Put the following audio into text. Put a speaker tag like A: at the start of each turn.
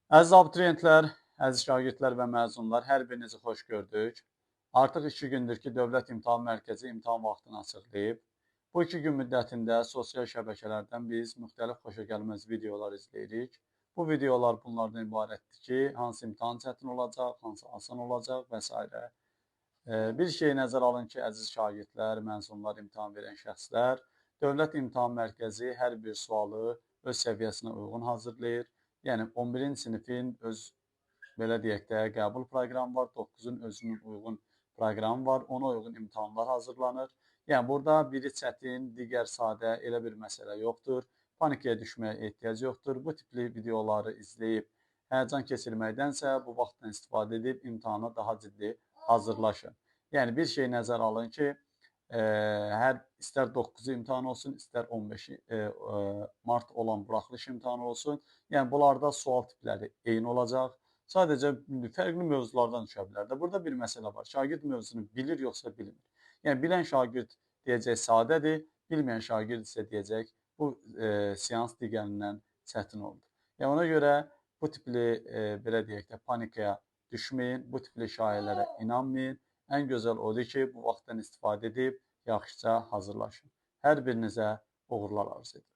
A: Əziz abituriyentlər, əziz şagirdlər və məzunlar, hər birinizi xoş gördük. Artıq 2 gündür ki, Dövlət İmtahan Mərkəzi imtahan vaxtını açıqlayıb. Bu 2 gün müddətində sosial şəbəkələrdən biz müxtəlif xoşagəlməz videolar izləyirik. Bu videolar bunlardan ibarətdir ki, hansı imtahan çətin olacaq, hansı asan olacaq və s. Bir şey nəzərə alın ki, əziz şagirdlər, məzunlar, imtahan verən şəxslər, Dövlət İmtahan Mərkəzi hər bir sualı öz səviyyəsinə uyğun hazırlayır. Yəni 11-ci sinifin öz belə deyək də qəbul proqramı var, 9-un özünün uyğun proqramı var, ona uyğun imtahanlar hazırlanır. Yəni burada biri çətin, digər sadə elə bir məsələ yoxdur. Panikaya düşməyə ehtiyac yoxdur. Bu tipli videoları izləyib həyəcan keçirməkdənsə bu vaxtdan istifadə edib imtahana daha ciddi hazırlaşın. Yəni bir şey nəzərə alın ki, hər istər 9-cu imtahan olsun, istər 15 mart olan buraxılış imtahanı olsun. Yəni bunlarda sual tipləri eyni olacaq. Sadəcə fərqli mövzulardan düşə bilər də. Burada bir məsələ var. Şagird mövzunu bilir yoxsa bilmir. Yəni bilən şagird deyəcək sadədir, bilməyən şagird isə deyəcək bu seans digərindən çətin oldu. Yəni ona görə bu tipli belə deyək də panikaya düşməyin, bu tipli şayələrə inanmayın. Ən gözəl odur ki, bu vaxtdan istifadə edib yaxşıca hazırlaşın. Hər birinizə uğurlar arzu edirəm.